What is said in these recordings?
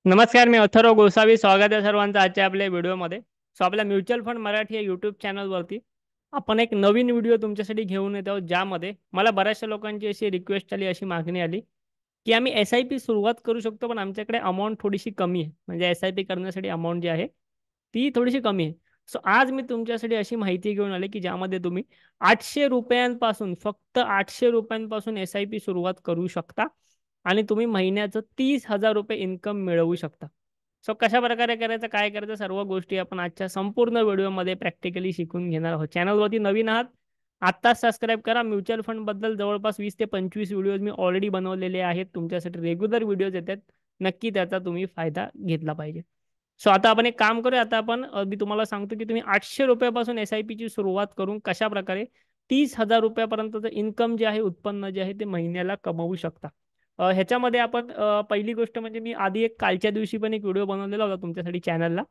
नमस्कार, मी अथर्व गोसावी. स्वागत आहे सर्वांचं आजच्या आपल्या व्हिडिओमध्ये. आपल्या म्युच्युअल फंड मराठी या यूट्यूब चॅनलवरती आपण एक नवीन व्हिडिओ तुमच्यासाठी घेऊन येत आहोत, ज्यामध्ये मला बऱ्याचशा लोकांची अशी रिक्वेस्ट आली, अशी मागणी आली की आम्ही SIP सुरुवात करू शकतो, पण आमच्याकडे अमाऊंट थोडीशी कमी आहे. म्हणजे SIP करण्यासाठी अमाऊंट जी आहे ती थोडीशी कमी आहे. आज मी तुमच्यासाठी अशी माहिती घेऊन आले की ज्यामध्ये तुम्ही 800 रुपयांपासून, फक्त 800 रुपयांपासून SIP सुरुवात करू शकता आणि तुम्ही महिन्याचं 30,000 रुपये इन्कम मिळवू शकता. कशा प्रकारे करायचं, काय करायचं, सर्व गोष्टी आपण आजच्या संपूर्ण व्हिडिओमध्ये प्रॅक्टिकली शिकून घेणार आहोत. चॅनलवरती नवीन आहात, आत्ताच सबस्क्राईब करा. म्युच्युअल फंड बद्दल जवळपास 20 ते 25 व्हिडिओज मी ऑलरेडी बनवलेले आहेत. तुमच्यासाठी रेग्युलर व्हिडिओज येतात. नक्की त्याचा तुम्ही फायदा घेतला पाहिजे. आता आपण एक काम करूया. आता आपण मी तुम्हाला सांगतो की तुम्ही 800 रुपयापासून SIP ची सुरुवात करून कशा प्रकारे 30,000 रुपयापर्यंतचं इन्कम जे आहे, उत्पन्न जे आहे ते महिन्याला कमवू शकता. ह्याच्यामध्ये आपण पहिली गोष्ट म्हणजे मी आधी एक कालच्या दिवशी पण एक व्हिडिओ बनवलेला होता तुमच्यासाठी चॅनलला,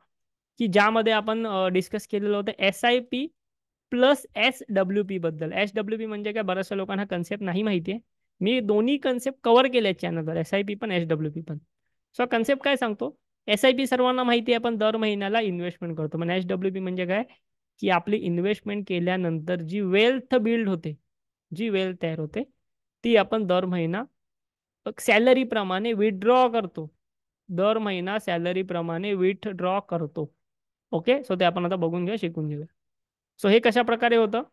की ज्यामध्ये आपण डिस्कस केलेलं होतं SIP प्लस SWP बद्दल. SWP म्हणजे काय, बऱ्याचशा लोकांना कन्सेप्ट नाही माहिती आहे. मी दोन्ही कन्सेप्ट कव्हर केले आहेत चॅनलवर, SIP पण SWP पण. कन्सेप्ट काय सांगतो, SIP सर्वांना माहिती आहे, आपण दर महिन्याला इन्व्हेस्टमेंट करतो. म्हणजे SWP म्हणजे काय, की आपली इन्व्हेस्टमेंट केल्यानंतर जी वेल्थ बिल्ड होते, जी वेल्थ तयार होते, ती आपण दर महिना सॅलरी प्रमाणे विथड्रॉ करतो. दर महिना सॅलरी प्रमाणे विथड्रॉ करतो. ओके, ते आपण आता बघून घेऊया, शिकून घेऊया. हे कशा प्रकारे होतं,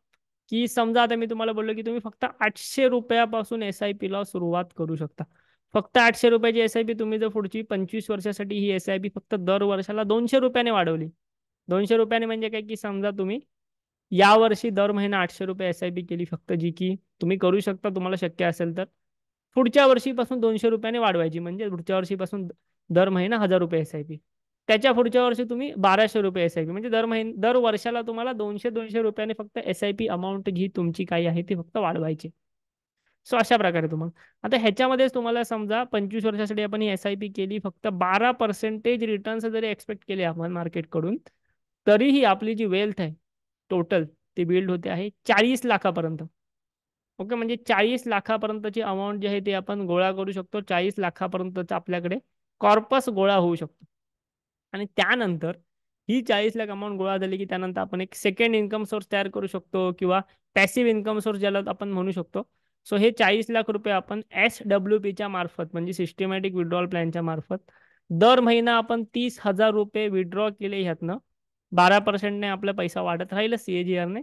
की समजा आता मी तुम्हाला बोललो की तुम्ही फक्त 800 रुपयापासून SIP ला सुरुवात करू शकता. फक्त 800 रुपयाची SIP तुम्ही जर पुढची 25 वर्षासाठी ही SIP फक्त दर वर्षाला 200 रुपयाने वाढवली. 200 रुपयाने म्हणजे काय, की समजा तुम्ही या वर्षी दर महिना 800 रुपये SIP केली फक्त, जी की तुम्ही करू शकता तुम्हाला शक्य असेल तर. पुढच्या वर्षीपासून 200 रुपयाने वाढवायची, म्हणजे पुढच्या वर्षीपासून दर महिना 1,000 रुपये SIP. त्याच्या पुढच्या वर्षी तुम्ही 1,200 रुपये SIP, म्हणजे दर वर्षाला तुम्हाला 200-200 रुपयाने फक्त SIP अमाऊंट जी तुमची काही आहे ती फक्त वाढवायची. अशा प्रकारे तुम्हाला आता ह्याच्यामध्येच तुम्हाला समजा 25 वर्षासाठी आपण ही SIP केली, फक्त 12% रिटर्न्स जरी एक्सपेक्ट केले आपण मार्केटकडून, तरीही आपली जी वेल्थ आहे टोटल ती बिल्ड होते आहे 40 लाखापर्यंत. ओके, म्हणजे 40 लाखापर्यंतची अमाऊंट जी आहे ती आपण गोळा करू शकतो. 40 लाखापर्यंतचा आपल्याकडे कॉर्पस गोळा होऊ शकतो. आणि त्यानंतर ही 40 लाख अमाऊंट गोळा झाली की त्यानंतर आपण एक सेकंड इन्कम सोर्स तयार करू शकतो, किंवा पॅसिव्ह इन्कम सोर्स ज्याला आपण म्हणू शकतो. हे 40 लाख रुपये आपण SWP मार्फत, म्हणजे सिस्टमॅटिक विड्रॉल प्लॅनच्या मार्फत, दर महिना आपण 30,000 रुपये विड्रॉ केले ह्यातनं, 12%ने आपला पैसा वाढत राहील CAGR ने,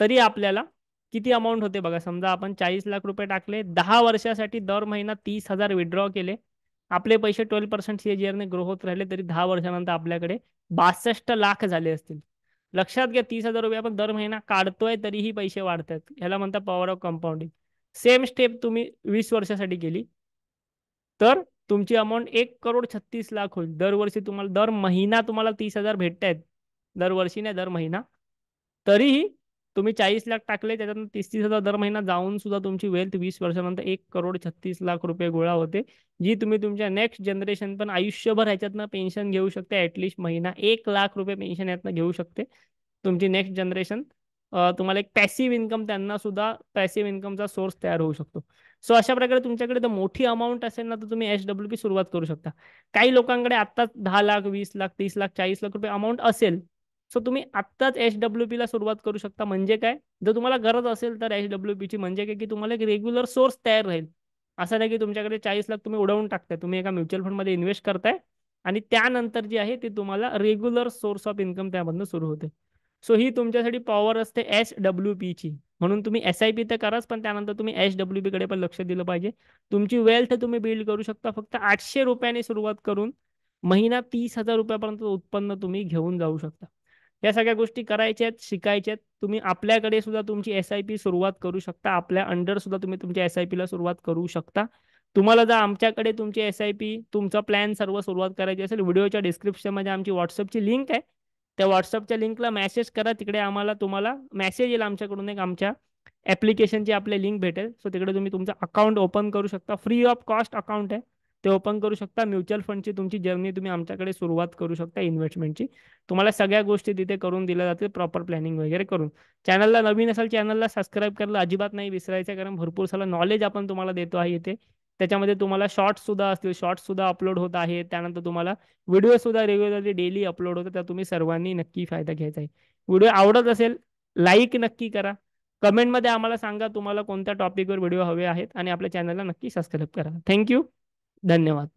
तरी आपल्याला किती अमाऊंट होते बघा. समजा आपण 40 लाख रुपये टाकले, 10 वर्षासाठी दर महिना 30,000 विड्रॉ केले, आपले पैसे 12% CAGR ने ग्रो होत राहिले, तरी 10 वर्षानंतर आपल्याकडे 62 लाख झाले असतील. लक्षात घ्या, 30,000 रुपये आपण दर महिना काढतोय तरीही पैसे वाढतात. ह्याला म्हणतात power of compounding. Same step तुम्ही 20 वर्षासाठी केली तर तुमची अमाऊंट 1,36,00,000 होईल. दरवर्षी तुम्हाला, दर महिना तुम्हाला 30,000 भेटत आहेत, दरवर्षी नाही दर महिना. तरीही तुम्ही 40 लाख टाकले, त्याच्यातून 30,000 दर महिना जाऊन सुद्धा तुमची वेल्थ 20 वर्षानंतर 1,36,00,000 रुपये गोळा होते, जी तुम्ही तुमच्या नेक्स्ट जनरेशन पण आयुष्यभर ह्याच्यातनं पेन्शन घेऊ शकते. ऍटलिस्ट महिना 1,00,000 रुपये पेन्शन यातनं घेऊ शकते तुमची नेक्स्ट जनरेशन. तुम्हाला एक पॅसिव्ह इन्कम, त्यांना सुद्धा पॅसिव्ह इन्कमचा सोर्स तयार होऊ शकतो. अशा प्रकारे तुमच्याकडे जर मोठी अमाऊंट असेल ना, तर तुम्ही SWP सुरुवात करू शकता. काही लोकांकडे आत्ताच 10 लाख, 20 लाख, 30 लाख, 40 लाख रुपये अमाऊंट असेल, तुम्ही आत्ताच SWP ला सुरुवात करू शकता. म्हणजे काय, जर तुम्हाला गरज असेल तर SWP ची, म्हणजे काय, की तुम्हाला एक रेग्युलर सोर्स तयार राहील. असं नाही की तुमच्याकडे 40 लाख तुम्ही उडवून टाकताय, तुम्ही एका म्युच्युअल फंडमध्ये इन्व्हेस्ट करताय आणि त्यानंतर जी आहे ती तुम्हाला रेग्युलर सोर्स ऑफ इन्कम त्यामधून सुरू होते. ही तुमच्यासाठी पॉवर असते SWP ची. म्हणून तुम्ही SIP तर कराच, पण त्यानंतर तुम्ही SWP कडे पण लक्ष दिलं पाहिजे. तुमची वेल्थ तुम्ही बिल्ड करू शकता फक्त 800 रुपयाने सुरुवात करून महिना 30,000 रुपयापर्यंत उत्पन्न तुम्ही घेऊन जाऊ शकता. या सगळ्या गोष्टी करायच्या आहेत, शिकायच्या आहेत. तुम्ही आपल्याकडे सुद्धा तुमची SIP सुरुवात करू शकता. आपल्या अंडर सुद्धा तुम्ही तुमच्या SIP ला सुरुवात करू शकता. तुम्हाला जर आमच्याकडे तुमची SIP, तुमचा प्लॅन सर्व सुरुवात करायची असेल, व्हिडिओच्या डिस्क्रिप्शनमध्ये आमची व्हॉट्सअपची लिंक आहे. त्या व्हॉट्सअपच्या लिंकला मेसेज करा. तिकडे तुम्हाला मेसेज येईल आमच्याकडून, एक आमच्या ॲप्लिकेशनची आपले लिंक भेटेल. तिकडे तुम्ही तुमचं अकाउंट ओपन करू शकता. फ्री ऑफ कॉस्ट अकाउंट आहे, ते ओपन करू शकता. म्युच्युअल फंडची तुमची जर्नी तुम्ही आमच्याकडे सुरुवात करू शकता इन्व्हेस्टमेंटची. तुम्हाला सगळ्या गोष्टी तिथे करून दिल्या जातील, प्रॉपर प्लॅनिंग वगैरे करून. चॅनलला नवीन असाल, चॅनलला सबस्क्राईब करायला अजिबात नाही विसरायचं, कारण भरपूर सारा नॉलेज आपण तुम्हाला देतो आहे इथे. त्याच्यामध्ये तुम्हाला शॉर्ट्ससुद्धा असतील, शॉर्ट्ससुद्धा अपलोड होत आहेत. त्यानंतर तुम्हाला व्हिडिओसुद्धा रेग्युलरली डेली अपलोड होतं. तर तुम्ही सर्वांनी नक्की फायदा घ्यायचा आहे. व्हिडिओ आवडत असेल लाईक नक्की करा. कमेंटमध्ये आम्हाला सांगा तुम्हाला कोणत्या टॉपिकवर व्हिडिओ हवे आहेत आणि आपल्या चॅनलला नक्की सबस्क्राईब करा. थँक्यू. धन्यवाद.